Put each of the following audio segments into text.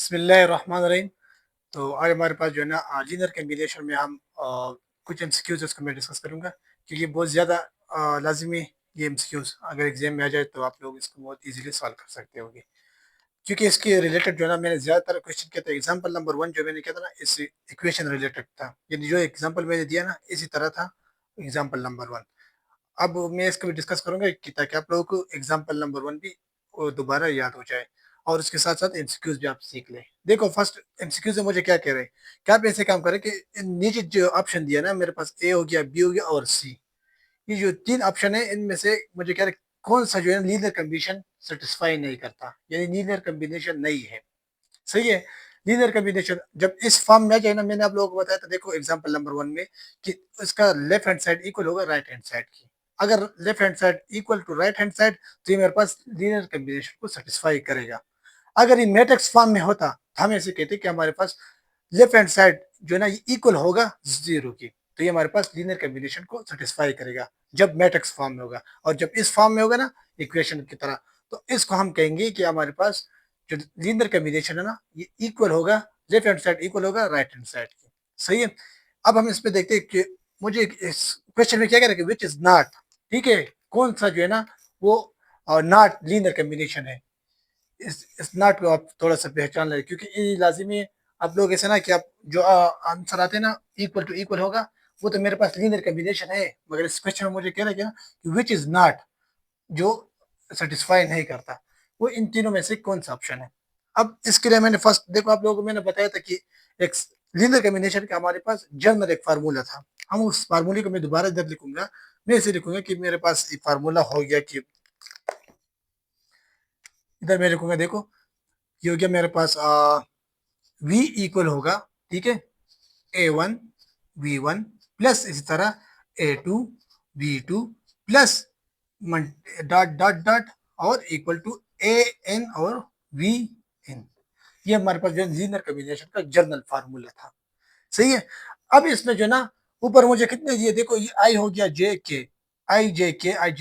बिस्मिल्लाहिर्रहमानिर्रहीम। तो आज हमारे पास जो है ना लीनियर कम्बिनेशन में हम कुछ एमसीक्यूज इसको मैं डिस्कस करूंगा क्योंकि बहुत ज़्यादा लाजमी ये एमसीक्यूज अगर एग्जाम में आ जाए तो आप लोग इसको बहुत इजीली सॉल्व कर सकते होंगे क्योंकि इसके रिलेटेड जो है ना मैंने ज़्यादातर क्वेश्चन किया था। एग्जाम्पल नंबर 1 जो मैंने किया था ना इस इक्वेशन रिलेटेड था, यानी जो एग्जाम्पल मैंने दिया ना इसी तरह था एग्जाम्पल नंबर 1। अब मैं इसको भी डिस्कस करूंगा कि ताकि आप लोगों को एग्जाम्पल नंबर 1 भी दोबारा याद हो जाए और उसके साथ साथ एमसीक्यूज भी आप सीख लें। देखो फर्स्ट एमसीक्यूज में मुझे क्या कह रहे हैं, क्या आप ऐसे काम करें कि नीचे जो ऑप्शन दिया ना मेरे पास ए हो गया, बी हो गया और सी, ये जो तीन ऑप्शन है इनमें से मुझे कह रहे कौन सा जो है लीनियर कम्बिनेशन सेटिस्फाई नहीं करता, यानी लीनियर कम्बिनेशन नहीं है। सही है। लीनियर कम्बिनेशन जब इस फॉर्म में आ जाए ना, मैंने आप लोगों को बताया था देखो एग्जांपल नंबर 1 में कि इसका लेफ्ट हैंड साइड इक्वल होगा राइट हैंड साइड की। अगर left hand side equal to right hand side तो ये मेरे पास लीनियर कम्बिनेशन को सेटिस्फाई करेगा। अगर ये मैट्रिक्स फॉर्म में होता तो हम ऐसे कहते कि हमारे पास लेफ्ट हैंड साइड जो है ना ये इक्वल होगा जीरो की, तो ये हमारे पास लीनियर कम्बिनेशन को सेटिस्फाई करेगा जब मैट्रिक्स फॉर्म में होगा। और जब इस फॉर्म में होगा ना इक्वेशन की तरह, तो इसको हम कहेंगे कि हमारे पास जो लीनियर कम्बिनेशन है ना ये इक्वल होगा, लेफ्ट हैंड साइड इक्वल होगा राइट हैंड साइड की। सही है। अब हम इस पे देखते हैं कि मुझे इस क्वेश्चन में क्या कह रहा है कि विच इज नॉट, ठीक है, कौन सा जो है ना वो नॉट लीनियर कम्बिनेशन है। इस नॉट को आप थोड़ा सा पहचान लें क्योंकि ये लाजिमी है। आप लोग ऐसे ना कि आप जो आंसर आते हैं ना इक्वल टू इक्वल होगा, वो तो मेरे पास लीनियर कम्बिनेशन है, मगर इस क्वेश्चन में मुझे कह रहा है कि विच इज नॉट, जो सेटिस्फाई नहीं करता, वो इन तीनों में से कौन सा ऑप्शन है। अब इसके लिए मैंने फर्स्ट देखो आप लोगों को मैंने बताया था कि एक लीनियर कम्बिनेशन का हमारे पास जनरल एक फार्मूला था। हम उस फार्मूले को मैं दोबारा इधर लिखूंगा, मैं इसे लिखूंगा कि मेरे पास एक फार्मूला हो गया कि इधर मैं लिखूंगा देखो ये हो गया मेरे पास वी इक्वल होगा, ठीक है, A1 V1 प्लस इसी तरह A2 V2 plus dot dot dot और इक्वल टू AN और VN। ये हमारे पास जो लीनियर कम्बिनेशन का जनरल फार्मूला था। सही है। अब इसमें जो ना ऊपर मुझे कितने दिए देखो, ये आई हो गया जे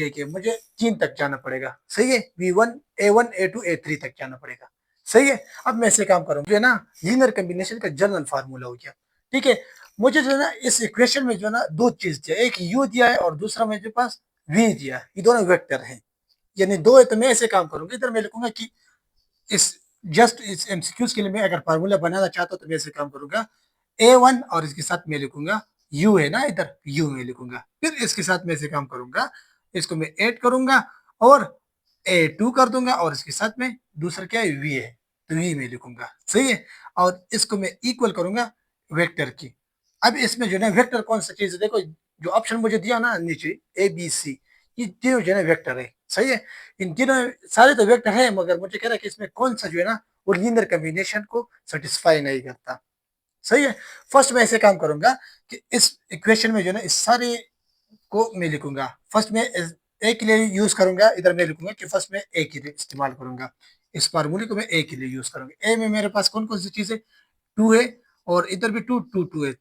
के मुझे 3 तक जाना पड़ेगा। सही है। V1 A1 A2 A3 तक जाना पड़ेगा। सही है। अब मैं ऐसे काम करूंगा जो है ना लीनियर कम्बिनेशन का जनरल फार्मूला हो गया, ठीक है। मुझे जो है ना इस इक्वेशन में जो है ना दो चीज दिया, एक यू दिया है और दूसरा मेरे पास वी दिया है, ये दोनों वेक्टर हैं, यानी दो है। तो मैं ऐसे काम करूंगा इधर मैं लिखूंगा कि इस जस्ट इस एमसीक्यूज के लिए मैं अगर फार्मूला बनाना चाहता हूं तो मैं ऐसे काम करूंगा A1 और इसके साथ मैं लिखूंगा यू है ना, इधर यू में लिखूंगा, फिर इसके साथ मैं ऐसे काम करूंगा, इसको मैं ऐड करूंगा और A2 कर दूंगा और इसके साथ में दूसरा क्या है वी है, तो वी में लिखूंगा। सही है। और इसको मैं इक्वल करूंगा वेक्टर की। अब इसमें जो है ना वेक्टर कौन सा चीज है देखो, जो ऑप्शन मुझे दिया ना नीचे ABC, ये तीनों जो है ना वेक्टर है। सही है। इन तीनों सारे तो वेक्टर है, मगर मुझे कह रहा है कि इसमें कौन सा जो है ना वो लीनियर कम्बिनेशन को सेटिस्फाई नहीं करता। सही है। फर्स्ट मैं ऐसे काम करूंगा कि इस इक्वेशन में जो है ना इस सारे को मैं लिखूंगा, फर्स्ट में ए के लिए यूज करूंगा, इधर मैं लिखूंगा कि फर्स्ट में ए के लिए इस्तेमाल करूंगा, इस फार्मूले को मैं ए के लिए यूज करूंगा। ए में मेरे पास कौन कौन सी चीज है, टू है और इधर भी टू टू टू है,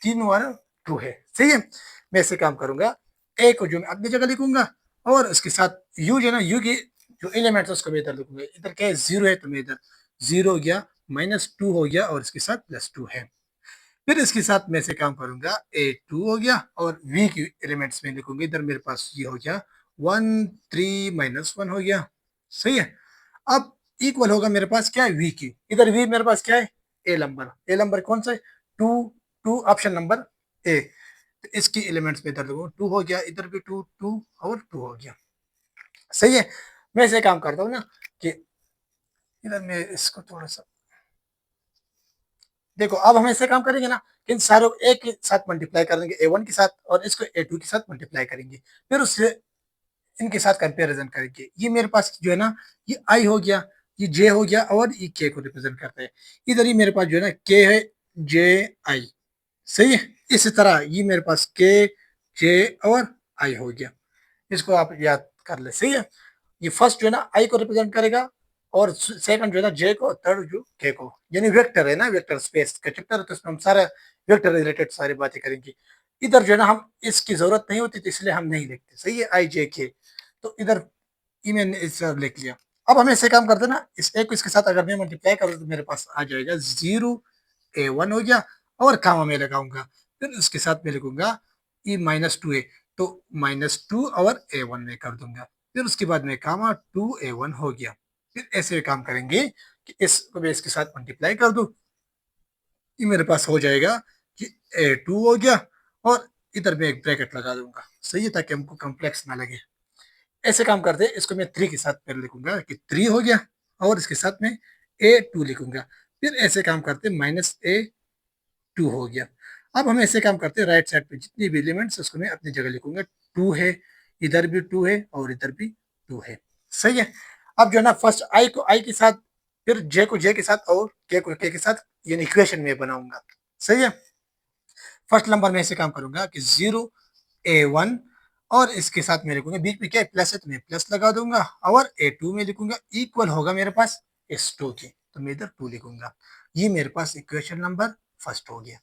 तीन वाला टू है। सही है। मैं ऐसे काम करूंगा, ए को जो मैं अपनी जगह लिखूंगा और उसके साथ यू जो है ना यू के जो एलिमेंट्स उसको मैं इधर लिखूंगा। इधर क्या है जीरो है तो मैं इधर जीरो हो गया, -2 हो गया और इसके साथ +2 है। फिर इसके साथ मैं से काम करूंगा A2 हो गया और V की एलिमेंट्स में लिखूंगा, इधर मेरे पास ये हो गया 1 3 -1 हो गया। सही है। अब इक्वल होगा मेरे पास क्या है V की, इधर V मेरे पास क्या है ए नंबर कौन सा है, two, two option number A, तो इसकी एलिमेंट्स में इधर लिखूंगा, टू हो गया, इधर भी टू टू और टू हो गया। सही है। मैं ऐसे काम करता हूँ ना कि इधर मैं इसको थोड़ा सा देखो, अब हम ऐसे काम करेंगे ना कि इन सारों को एक के साथ मल्टीप्लाई कर देंगे A1 के साथ और इसको A2 के साथ मल्टीप्लाई करेंगे, फिर उससे इनके साथ कंपैरिजन करेंगे। ये मेरे पास जो है ना ये I हो गया, ये J हो गया और ये K को रिप्रेजेंट करता है। इधर ही मेरे पास जो है ना K है, J I। सही है। इसी तरह ये मेरे पास K J और I हो गया, इसको आप याद कर ले। सही है। ये फर्स्ट जो है ना आई को रिप्रेजेंट करेगा और सेकंड जो है ना जे को, थर्ड जो के को, यानी वेक्टर है ना, वेक्टर स्पेस का चैप्टर है तो इसमें हम सारा वेक्टर रिलेटेड सारी बातें करेंगे। इधर जो है ना हम इसकी जरूरत नहीं होती तो इसलिए हम नहीं लिखते। सही है। I J K, तो इधर मैंने इस लिख लिया। अब हमें ऐसे काम करते ना, इस ए को इसके साथ अगर मैं मल्टीप्लाई करूँ तो मेरे पास आ जाएगा 0 a1 हो गया, और कामा में लगाऊंगा, फिर उसके साथ मैं लिखूंगा ई -2a, तो -2 और a1 में कर दूंगा, फिर उसके बाद में कामा 2a1 हो गया। फिर ऐसे काम करेंगे कि इसको मैं इसके साथ मल्टीप्लाई कर दूं, ये मेरे पास हो जाएगा कि a2 हो गया, और इधर मैं एक ब्रैकेट लगा दूंगा, सही है, ताकि हमको कॉम्प्लेक्स ना लगे। ऐसे काम करते हैं, इसको मैं 3 के साथ पहले लिखूंगा कि 3 हो गया, और इसके साथ में a2 लिखूंगा, फिर ऐसे काम करते -a2 हो गया। अब हम ऐसे काम करते हैं, राइट साइड पे जितनी भी एलिमेंट्स उसको मैं अपनी जगह लिखूंगा, 2 है, इधर भी 2 है, और इधर भी 2 है, सही है। अब जो है ना, फर्स्ट आई को आई के साथ, फिर जे को जे के साथ, और के को के साथ, यानी इक्वेशन में बनाऊंगा, सही है। फर्स्ट नंबर में ऐसे काम करूंगा कि 0 a1, और इसके साथ मैं लिखूंगा, बीच में क्या है, प्लस है, तो मैं प्लस लगा दूंगा, और a2 में लिखूंगा इक्वल होगा मेरे पास s2 के, तो मैं इधर 2 लिखूंगा। ये मेरे पास इक्वेशन नंबर फर्स्ट हो गया।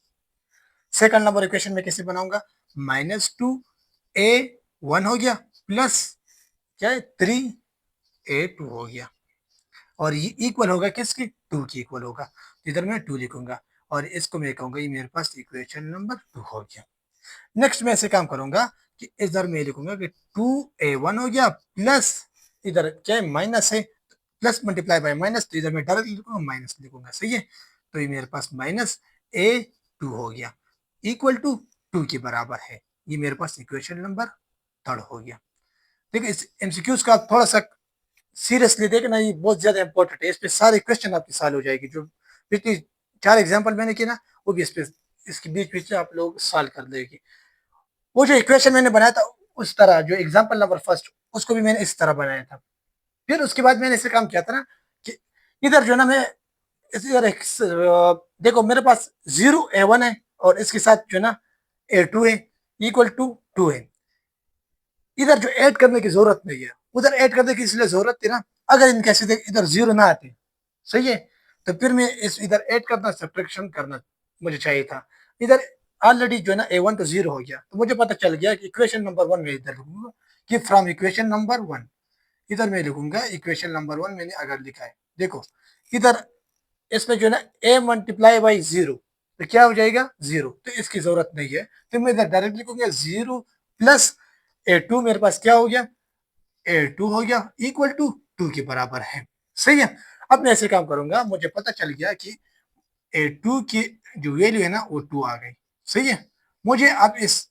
सेकंड नंबर इक्वेशन में कैसे बनाऊंगा, -2a1 हो गया, प्लस क्या है, 3a2 हो गया, और ये इक्वल होगा किसकी, 2 की इक्वल होगा, तो इधर मैं 2 लिखूंगा, और इसको मैं कहूंगा ये मेरे पास इक्वेशन नंबर 2 हो गया। नेक्स्ट मैं ऐसे काम करूंगा कि इधर मैं लिखूंगा कि 2a1 हो गया, प्लस इधर क्या है, माइनस है, प्लस मल्टीप्लाई बाय माइनस, तो इधर मैं डायरेक्ट लिखूंगा माइनस लिखूंगा, सही है। तो ये मेरे पास -a2 हो गया, इक्वल टू 2 के बराबर है। ये मेरे पास इक्वेशन नंबर थर्ड हो गया। देखिए, इस एमसीक्यूज का आप थोड़ा सा सीरियसली देखना, ये बहुत ज्यादा इंपॉर्टेंट है, इस पे सारे क्वेश्चन आपकी सॉल्व हो जाएगी। जो पिछली 4 एग्जाम्पल मैंने किए ना, वो भी इस पे, इसके बीच बीच में आप लोग सॉल्व कर देगी। वो जो इक्वेशन मैंने बनाया था उस तरह, जो एग्जाम्पल नंबर फर्स्ट, उसको भी मैंने इस तरह बनाया था। फिर उसके बाद मैंने ऐसे काम किया था ना कि इधर जो है ना, मैं इधर एक देखो मेरे पास 0 a1 है, और इसके साथ जो है ना a2 है, इक्वल टू 2 है। इधर जो ऐड करने की जरूरत नहीं है, उधर ऐड करने की इसलिए जरूरत थी ना, अगर इनके सीधे इधर 0 ना आते, सही है, तो फिर मैं इस इधर ऐड करना, सब्ट्रैक्शन करना मुझे चाहिए था। इधर ऑलरेडी जो है ना a1 तो 0 हो गया, तो मुझे पता चल गया कि इक्वेशन नंबर 1 में इधर लिखूंगा कि फ्रॉम इक्वेशन नंबर 1, इधर मैं लिखूंगा इक्वेशन नंबर 1 मैंने अगर लिखा है, देखो इधर इसमें जो है ना a मल्टीप्लाई बाई 0, तो क्या हो जाएगा 0, तो इसकी जरूरत नहीं है, तो मैं इधर डायरेक्ट लिखूंगा 0 प्लस a2, मेरे पास क्या हो गया, a2 हो गया, इक्वल टू 2 के बराबर है, सही है। अब मैं ऐसे काम करूंगा, मुझे पता चल गया कि a2 की जो वैल्यू है ना वो 2 आ गई, सही है। मुझे अब इस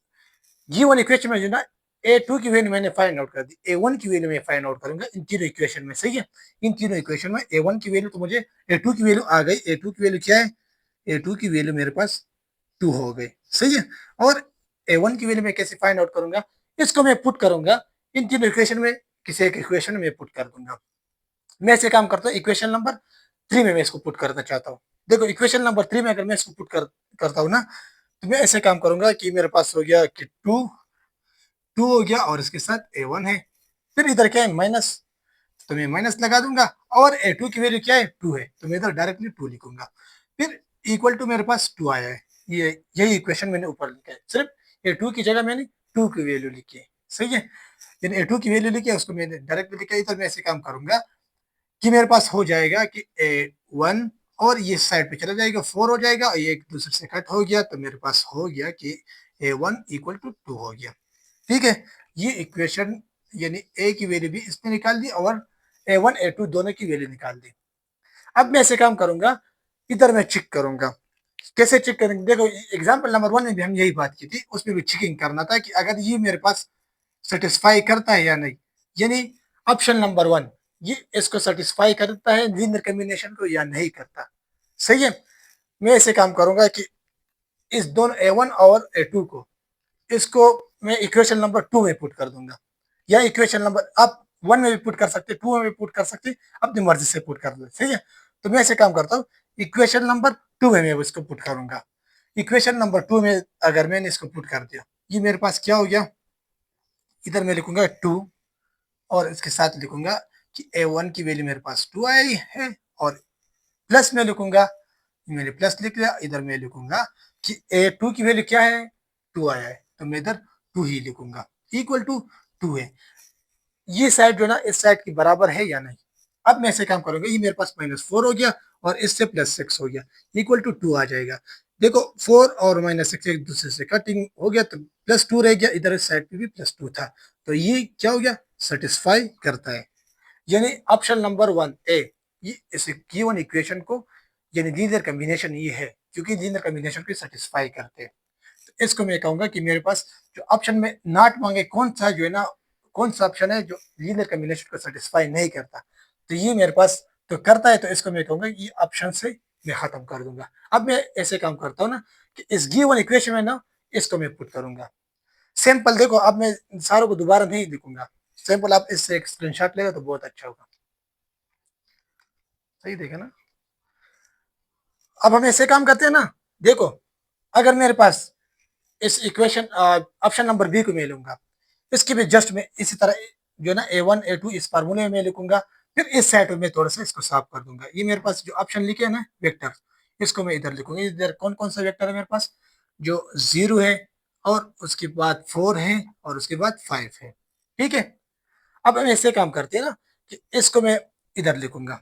गिवन इक्वेशन में जो ना a2 की वैल्यू मैंने फाइंड आउट कर दी, a1 की वैल्यू मैं फाइंड आउट करूंगा इन तीनों इक्वेशन में, सही है। इन तीनों इक्वेशन में a1 की वैल्यू तो मुझे, a2 की वैल्यू आ गई, a2 की वैल्यू क्या है, a2 की वैल्यू मेरे पास 2 हो गई, सही है। और a1 की वैल्यू मैं कैसे फाइंड आउट करूंगा, इसको मैं पुट करूंगा इन तीनों इक्वेशन में, किसी एक इक्वेशन में पुट कर दूंगा। मैं ऐसे काम करता हूँ, इक्वेशन नंबर 3 में मैं इसको पुट करना चाहता हूँ। देखो इक्वेशन नंबर 3 में अगर मैं इसको करता हूँ ना, तो मैं ऐसे काम करूंगा कि मेरे पास हो गया कि 2 हो गया, और इसके साथ a1 है, फिर इधर क्या है माइनस, तो मैं माइनस लगा दूंगा, और a2 की वैल्यू क्या है 2 है, तो मैं इधर डायरेक्टली 2 लिखूंगा, फिर इक्वल टू मेरे पास 2 आया है। ये यही इक्वेशन मैंने ऊपर लिखा है, सिर्फ a2 की जगह मैंने 2 की वैल्यू लिखी है, सही है। a2 की वैल्यू लिखी है, उसको मैंने डायरेक्ट लिखा है, इधर मैं ऐसे काम करूंगा कि मेरे पास हो जाएगा कि a1, और ये साइड पे चला जाएगा 4 हो जाएगा, और ये एक दूसरे से कट हो गया, तो मेरे पास हो गया कि a1 इक्वल टू 2 हो गया, ठीक है। ये इक्वेशन, यानी ए की वैल्यू भी इसने निकाल दी, और a1 a2 दोनों की वैल्यू निकाल दी। अब मैं ऐसे काम करूंगा, इधर मैं चेक करूंगा, कैसे चेक करेंगे, देखो एग्जाम्पल नंबर 1 में भी हम यही बात की थी, उसमें भी चेकिंग करना था कि अगर ये मेरे पास सेटिस्फाई करता है या नहीं, यानी ऑप्शन नंबर 1 ये इसको सेटिस्फाई करता है लीनियर कॉम्बिनेशन को या नहीं करता, सही है। मैं ऐसे काम करूंगा कि इस दोनों a1 और a2 को, इसको मैं इक्वेशन नंबर 2 में पुट कर दूंगा, या इक्वेशन नंबर आप 1 में भी पुट कर सकते, 2 में भी पुट कर सकते, अपनी मर्जी से पुट कर दो, सही है। तो मैं ऐसे काम करता हूँ, इक्वेशन नंबर 2 में मैं इसको पुट करूंगा। इक्वेशन नंबर 2 में अगर मैंने इसको पुट कर दिया, ये मेरे पास क्या हो गया, इधर मैं लिखूंगा 2, और इसके साथ लिखूंगा कि a1 की वैल्यू मेरे पास 2 आई है, और प्लस में लिखूंगा, मैंने प्लस लिख लिया, इधर मैं लिखूंगा कि a2 की वैल्यू क्या है, 2 आया है, तो मैं इधर 2 ही लिखूंगा, इक्वल टू 2 है। ये साइड जो है ना इस साइड की बराबर है या नहीं, अब मैं ऐसे काम करूंगा, ये मेरे पास -4 हो गया और इससे +6 हो गया, इक्वल टू 2 आ जाएगा। देखो 4 और -6 एक दूसरे से कटिंग हो गया तो +2 रह गया, इधर साइड पे भी +2 था, तो ये क्या हो गया, सेटिस्फाई करता है। यानी ऑप्शन नंबर 1 ए, ये इस गिवन इक्वेशन को, यानी लीनियर कॉम्बिनेशन ये है, क्योंकि लीनियर कॉम्बिनेशन को सेटिस्फाई करते हैं। तो इसको मैं कहूंगा कि मेरे पास जो ऑप्शन में नॉट मांगे कौन सा जो है ना, कौन सा ऑप्शन है जो लीनियर कॉम्बिनेशन को सेटिस्फाई नहीं करता, तो ये मेरे पास तो करता है, तो इसको मैं कहूंगा ये ऑप्शन से मैं खत्म कर दूंगा। अब मैं ऐसे काम करता हूँ ना कि इस गिवन इक्वेशन में ना इसको मैं पुट करूंगा। सिंपल देखो, अब मैं सारों को दोबारा नहीं लिखूंगा, सिंपल आप इससे एक स्क्रीनशॉट लेगा तो बहुत अच्छा होगा। सही देखे ना। अब हम ऐसे काम करते हैं ना, देखो अगर मेरे पास इस इक्वेशन ऑप्शन नंबर बी को मैं लूंगा, इसकी भी जस्ट मैं इसी तरह जो है ना A1 A2 इस फार्मूले में लिखूंगा, फिर इस साइड में मैं थोड़ा सा इसको साफ कर दूंगा। ये मेरे पास जो ऑप्शन लिखे है ना वेक्टर, इसको मैं इधर लिखूंगा। इधर कौन कौन सा वेक्टर है मेरे पास, जो 0 है और उसके बाद 4 है और उसके बाद 5 है। ठीक है, अब हम ऐसे काम करते हैं ना कि इसको मैं इधर लिखूंगा,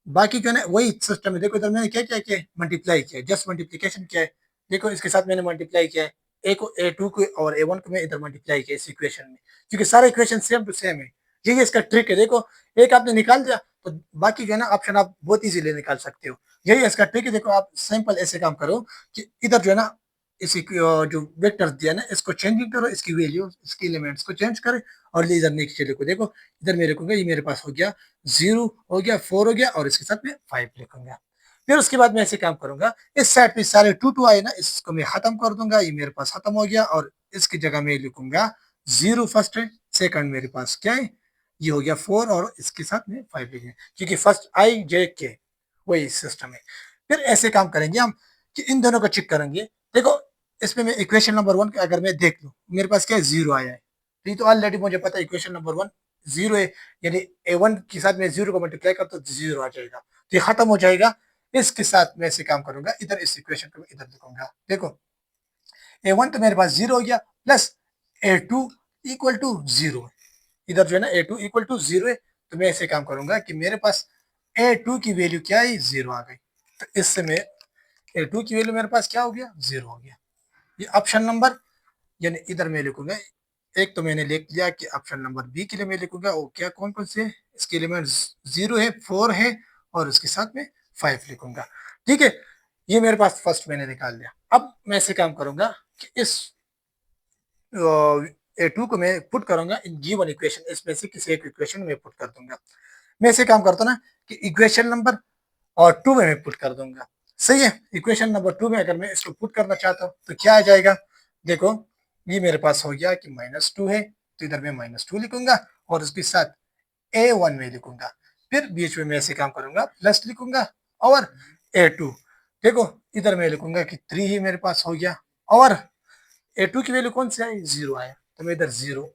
बाकी जो है ना वही सिस्टम है। देखो इधर मैंने क्या क्या किया है, मल्टीप्लाई किया है, जस्ट मल्टीप्लीकेशन किया है। देखो इसके साथ मैंने मल्टीप्लाई किया है, ए को A2 को और A1 को मैं इधर मल्टीप्लाई किया इस इक्वेशन में, क्योंकि सारे इक्वेशन सेम टू सेम है। यही इसका ट्रिक है। देखो एक आपने निकाल दिया तो बाकी जो है ना ऑप्शन आप बहुत इजीली निकाल सकते हो। यही इसका ट्रिक है। देखो आप सिंपल ऐसे काम करो कि इधर जो है ना जो वेक्टर दिया ना इसको चेंजिंग करो, इसकी वैल्यू इसके एलिमेंट्स को चेंज करे और इधर नीचे लिखो। देखो इधर मैं लिखूंगा, ये मेरे पास हो गया 0 हो गया, 4 हो गया और इसके साथ में 5 लिखूंगा। फिर उसके बाद मैं ऐसे काम करूंगा, इस साइड पे सारे 2 आए ना इसको मैं खत्म कर दूंगा, ये मेरे पास खत्म हो गया और इसकी जगह मैं लिखूंगा 0 फर्स्ट है, सेकंड मेरे पास क्या है, ये हो गया 4 और इसके साथ में 5 लिखेंगे, क्योंकि फर्स्ट I J K वही सिस्टम है। फिर ऐसे काम करेंगे हम कि इन दोनों को चेक करेंगे। देखो इसमें मैं इक्वेशन नंबर 1 का अगर मैं देख लूं, मेरे पास क्या है, 0 आया है, तो ये तो ऑलरेडी मुझे पता है इक्वेशन नंबर 1 0 है, यानी A1 के साथ में 0 को मल्टीप्लाई कर तो 0 आ जाएगा, तो ये खत्म हो जाएगा। इसके साथ मैं ऐसे काम करूंगा, इधर इस इक्वेशन को इधर लिखूंगा। देखो A1 तो मेरे पास 0 हो गया, प्लस A2 इक्वल टू 0, इधर जो है ना A2 इक्वल टू 0 है, तो मैं ऐसे काम करूंगा कि मेरे पास A2 की वैल्यू क्या है, 0 आ गई, तो इससे मैं A2 की वैल्यू मेरे पास क्या हो गया, 0 हो गया। ये ऑप्शन नंबर, यानी इधर मैं लिखूंगा, एक तो मैंने लिख लिया कि ऑप्शन नंबर बी के लिए मैं लिखूंगा वो क्या कौन कौन से, इसके एलिमेंट 0 है, 4 है और उसके साथ में 5 लिखूंगा। ठीक है, ये मेरे पास फर्स्ट मैंने निकाल लिया। अब मैं ऐसे काम करूंगा कि इस A2 को मैं पुट करूंगा इन गिवन इक्वेशन, इसमें से किसी एक इक्वेशन में पुट कर दूंगा। मैं ऐसे काम करता हूँ ना कि इक्वेशन नंबर और 2 में मैं पुट कर दूंगा। सही है, इक्वेशन नंबर 2 में अगर मैं इसको पुट करना चाहता हूँ तो क्या आ जाएगा, देखो ये मेरे पास हो गया कि -2 है, तो इधर मैं -2 लिखूंगा और उसके साथ A1 में लिखूंगा, फिर बीच में मैं ऐसे काम करूंगा प्लस लिखूंगा और A2। देखो इधर मैं लिखूंगा कि 3 ही मेरे पास हो गया और A2 की वैल्यू कौन सी आई, 0 आया, तो मैं इधर 0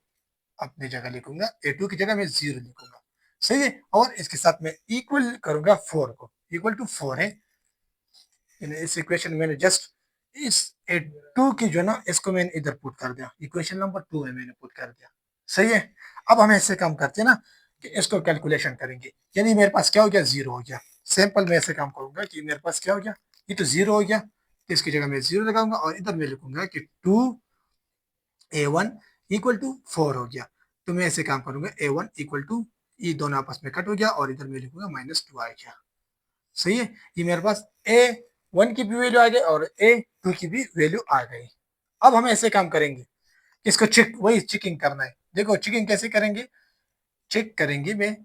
अपनी जगह लिखूंगा, A2 की जगह मैं 0 लिखूंगा। सही है, और इसके साथ में इक्वल करूंगा 4 को, इक्वल टू 4 है, इस इक्वेशन में मैंने जस्ट इस A2 की जो है ना इसको मैंने इधर पुट कर दिया, इक्वेशन नंबर 2 में मैंने पुट कर दिया। सही है, अब हम ऐसे काम करते हैं ना कि इसको कैलकुलेशन करेंगे, यानी मेरे पास क्या हो गया, 0 हो गया। सिंपल मैं ऐसे काम करूंगा कि मेरे पास क्या हो गया, ये तो 0 हो गया, तो इसकी जगह मैं 0 लगाऊंगा और इधर मैं लिखूंगा कि 2A1 इक्वल टू 4 हो गया, तो मैं ऐसे काम करूंगा A1 इक्वल टू, ये दोनों आपस में कट हो गया और इधर मैं लिखूंगा -2 आ गया। सही है, ये मेरे पास A1 की भी वैल्यू आ गई और A2 की भी वैल्यू आ गई। अब हम ऐसे काम करेंगे, इसको चेक, वही चेकिंग करना है। देखो चेकिंग कैसे करेंगे, चेक करेंगे मैं,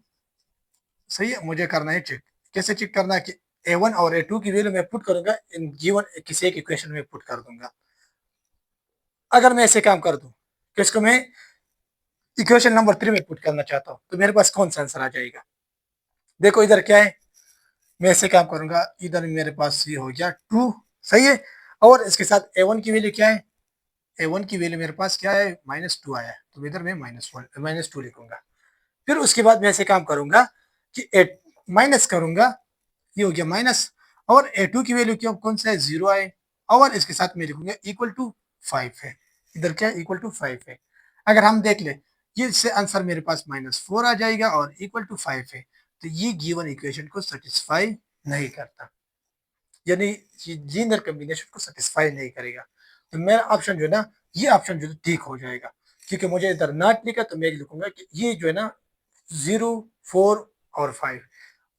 सही है, मुझे करना है चेक। कैसे चेक करना है कि A1 और A2 की वैल्यू मैं पुट करूंगा इन गिवन किसी एक इक्वेशन में पुट कर दूंगा। अगर मैं ऐसे काम कर दूं कि इसको मैं इक्वेशन नंबर 3 में पुट करना चाहता हूं, तो मेरे पास कौन सा आंसर आ जाएगा। देखो इधर क्या है, मैं ऐसे काम करूंगा, इधर मेरे पास ये हो गया 2, सही है, और इसके साथ A1 की वैल्यू क्या है, A1 की वैल्यू मेरे पास क्या है, -2 आया है, तो इधर मैं -2 लिखूंगा। फिर उसके बाद मैं ऐसे काम करूंगा कि माइनस करूंगा, ये हो गया माइनस, और A2 की वैल्यू क्या कौन सा है, 0 आए, और इसके साथ मैं लिखूंगा इक्वल टू 5 है, इधर क्या इक्वल टू 5 है। अगर हम देख ले, ये इससे आंसर मेरे पास -4 आ जाएगा और इक्वल टू 5 है, तो ये गिवन इक्वेशन को सेटिस्फाई नहीं करता, यानी लीनियर कॉम्बिनेशन को सेटिस्फाई नहीं करेगा। तो मेरा ऑप्शन जो है ना, ये ऑप्शन जो है ठीक हो जाएगा, क्योंकि मुझे इधर नॉट लिखा तो मैं लिखूंगा कि ये जो है ना 0, 4 और 5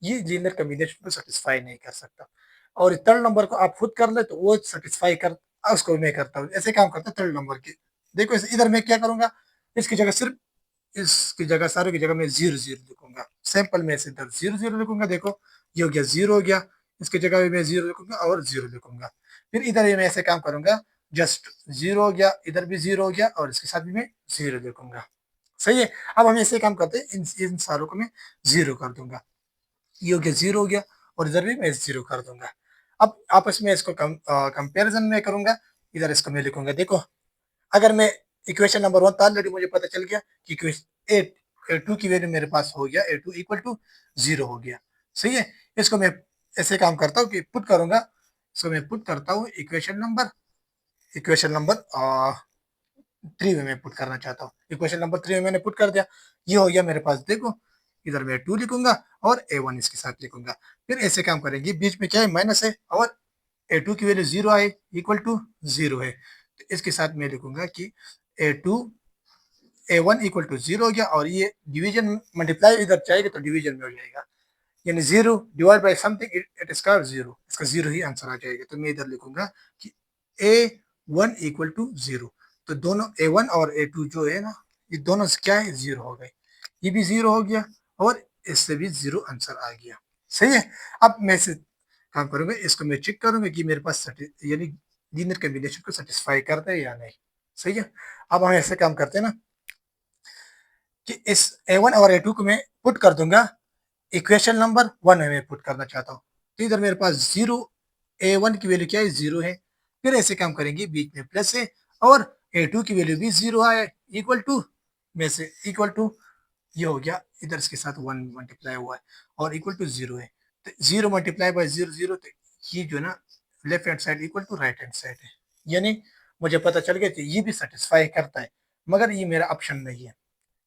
ये लीनियर कॉम्बिनेशन को सेटिस्फाई नहीं कर सकता। और थर्ड नंबर को आप खुद कर ले तो वो सेटिस्फाई कर, उसको मैं करता हूँ, ऐसे काम करता है थर्ड नंबर की। देखो इधर मैं क्या करूंगा, इसकी जगह सिर्फ, इसकी जगह सारों की जगह मैं 0 0 लिखूंगा, सिंपल मैं इधर 0 0 लिखूंगा। देखो ये हो गया 0 हो गया, इसकी जगह भी मैं 0 लिखूंगा और 0 लिखूंगा। फिर इधर ये मैं ऐसे काम करूंगा, जस्ट 0 हो गया, इधर भी 0 हो गया और इसके साथ भी मैं 0 लिखूंगा। सही है। अब हम ऐसे काम करते हैं, इन सारों को मैं 0 कर दूंगा, ये हो गया 0 हो गया और इधर भी मैं 0 कर दूंगा। अब आपस में इसको कंपेरिजन में करूंगा, इधर इसको मैं लिखूंगा। देखो अगर मैं इक्वेशन नंबर 1 तो ऑलरेडी मुझे पता चल गया कि इक्वेशन ए टू की वैल्यू मेरे पास हो गया, A2 इक्वल टू 0 हो गया। सही है। इसको मैं ऐसे काम करता हूँ कि पुट करूंगा, इसको मैं पुट करता हूँ इक्वेशन नंबर 3 में मैं पुट करना चाहता हूँ। इक्वेशन नंबर 3 में मैंने पुट कर दिया, ये हो गया मेरे पास। देखो इधर मैं 2 लिखूंगा और A1 इसके साथ लिखूंगा। फिर ऐसे काम करेंगे, बीच में क्या है, माइनस है और A2 की वैल्यू 0 आए, इक्वल टू 0 है, तो इसके साथ मैं लिखूंगा कि A2 A1 इक्वल टू 0 हो गया और ये डिवीजन मल्टीप्लाई इधर जाएगा तो डिवीजन में हो जाएगा, यानी 0 डिवाइड बाय समथिंग इट इसका 0, इसका 0 ही आंसर आ जाएगा। तो मैं इधर लिखूंगा कि A1 इक्वल टू 0। तो दोनों A1 और A2 जो है ना, ये दोनों क्या है, 0 हो गए, ये भी 0 हो गया और इससे भी 0 आंसर आ गया। सही है। अब मैं इसे काम करूंगा, इसको मैं चेक करूंगा कि मेरे पास यानी लीनियर कॉम्बिनेशन को सेटिस्फाई करता है या नहीं। सही है। अब हम ऐसे काम करते हैं ना कि इस A1 और A2 को मैं पुट कर दूंगा, इक्वेशन नंबर 1 में मैं पुट करना चाहता हूँ। तो इधर मेरे पास 0, A1 की वैल्यू क्या है, 0 है। फिर ऐसे काम करेंगे, बीच में प्लस है और A2 की वैल्यू भी 0 आया, इक्वल टू में से इक्वल टू, ये हो गया, इधर इसके साथ 1 मल्टीप्लाई हुआ है और इक्वल टू 0 है। तो 0 मल्टीप्लाई बाय 0 0, तो ये जो ना left hand side equal to right hand side है, यानी मुझे पता चल गया कि ये भी सेटिस्फाई करता है, मगर ये मेरा ऑप्शन नहीं है।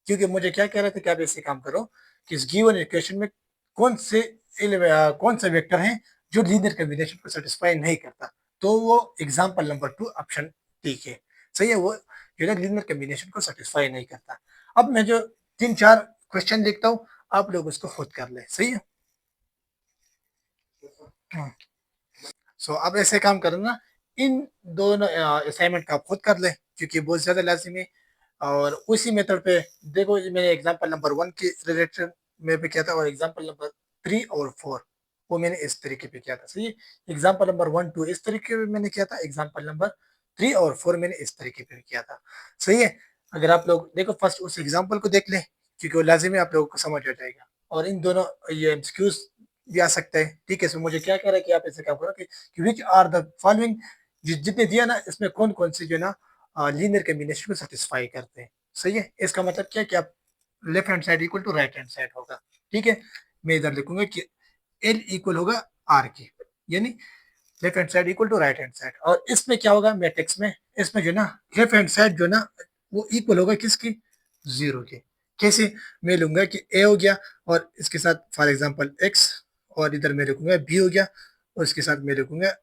क्योंकि मुझे क्या कह रहे थे कि आप ऐसे काम करो कि इस गिवन इक्वेशन में कौन से कौन से वेक्टर हैं जो लीनियर कॉम्बिनेशन को सेटिस्फाई नहीं करता, तो वो एग्जांपल नंबर 2 ऑप्शन ठीक है। सही है, वो जो है लीनियर कॉम्बिनेशन को सेटिस्फाई नहीं करता। अब मैं जो 3 4 क्वेश्चन लिखता हूँ, आप लोग उसको खुद कर ले। सही है। सो अब ऐसे काम करना, इन दोनों असाइनमेंट का आप खुद कर ले, क्योंकि बहुत ज्यादा लाजिमी है। और उसी मेथड पे देखो, ये मैंने एग्जांपल नंबर 1 के रिलेटेड में पे किया था और एग्जांपल नंबर 3 और 4 वो मैंने इस तरीके पे किया था। सही है। एग्जांपल नंबर 1 2 इस तरीके पे मैंने किया था, एग्जांपल नंबर 3 और 4 मैंने इस तरीके पे किया था। सही है। अगर आप लोग देखो फर्स्ट उस एग्जांपल को देख ले, क्योंकि वो लाजिमी आप लोगों को समझ आ जाएगा। और इन दोनों ये एमसीक्यूज भी आ सकता है। ठीक है। सो मुझे क्या कह रहा है कि आप ऐसे काम करो कि विच आर द फॉलोइंग, जितने दिया ना इसमें कौन कौन से जो है ना लीनियर कॉम्बिनेशन को सेटिस्फाई करते हैं। सही है। इसका मतलब क्या है कि आप left hand side equal to right hand side होगा। ठीक है। मैं इधर लिखूंगा कि एल इक्वल होगा आर के, यानी left hand side equal to right hand side. और इसमें क्या होगा मैट्रिक्स में, इसमें जो ना लेफ्ट हैंड साइड जो ना वो इक्वल होगा किसकी, 0 के। कैसे, मैं लूंगा कि ए हो गया और इसके साथ फॉर एग्जांपल एक्स, और इधर मैं लिखूंगा बी हो गया और इसके साथ मैं लिखूंगा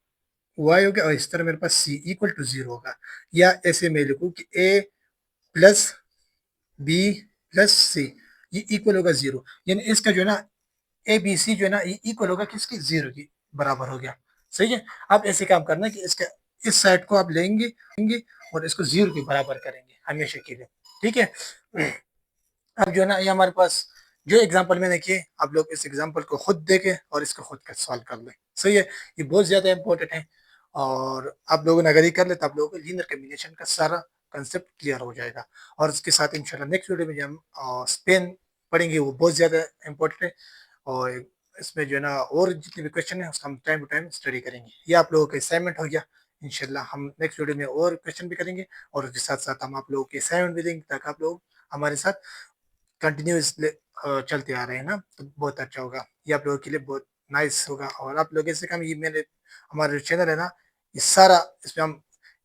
वाई हो गया और इस तरह मेरे पास सी इक्वल टू 0 होगा। या ऐसे मैं लिखूँ कि ए प्लस बी प्लस सी ये इक्वल होगा 0, यानी इसका जो है ना ए बी सी जो है ना ये इक्वल होगा किसकी, 0 की बराबर हो गया। सही है। आप ऐसे काम करना कि इसका इस साइड को आप लेंगे और इसको 0 के बराबर करेंगे हमेशा के लिए। ठीक है। अब जो है ना ये हमारे पास जो एग्जांपल मैंने किए, आप लोग इस एग्जांपल को खुद देखें और इसको खुद कर सॉल्व कर लें। सही है। ये बहुत ज़्यादा इंपॉर्टेंट है और आप लोगों ने अगर ये कर ले तो आप लोगों को लीनियर कॉम्बिनेशन का सारा कंसेप्ट क्लियर हो जाएगा। और इसके साथ इंशाल्लाह नेक्स्ट वीडियो में जो हम स्पेन पढ़ेंगे वो बहुत ज़्यादा इंपॉर्टेंट है। और इसमें जो है ना और जितने भी क्वेश्चन है उसका हम टाइम टू टाइम स्टडी करेंगे। ये आप लोगों का असाइनमेंट हो गया। इंशाल्लाह हम नेक्स्ट वीडियो में और क्वेश्चन भी करेंगे और उसके साथ साथ हम आप लोगों के असाइनमेंट भी देंगे, ताकि आप लोग हमारे साथ कंटिन्यूस चलते आ रहे हैं ना, तो बहुत अच्छा होगा। ये आप लोगों के लिए बहुत नाइस होगा। और आप लोग ऐसे काम, ये मेरे हमारा जो चैनल है ना, ये सारा इसमें हम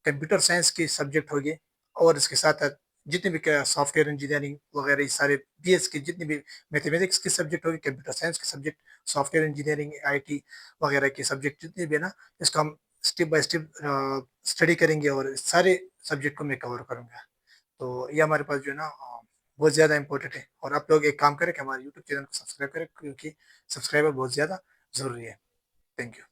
कंप्यूटर साइंस के सब्जेक्ट हो गए और इसके साथ साथ जितने भी क्या सॉफ्टवेयर इंजीनियरिंग वगैरह ये सारे बीएस के जितने भी मैथमेटिक्स के सब्जेक्ट हो गए, कंप्यूटर साइंस के सब्जेक्ट, सॉफ्टवेयर इंजीनियरिंग, आईटी वगैरह के सब्जेक्ट जितने भी है ना, इसको हम स्टेप बाय स्टेप स्टडी करेंगे और सारे सब्जेक्ट को मैं कवर करूँगा। तो ये हमारे पास जो है ना बहुत ज़्यादा इम्पोर्टेंट है और आप लोग एक काम करें कि हमारे यूट्यूब चैनल को सब्सक्राइब करें क्योंकि सब्सक्राइबर बहुत ज़्यादा ज़रूरी है। Thank you.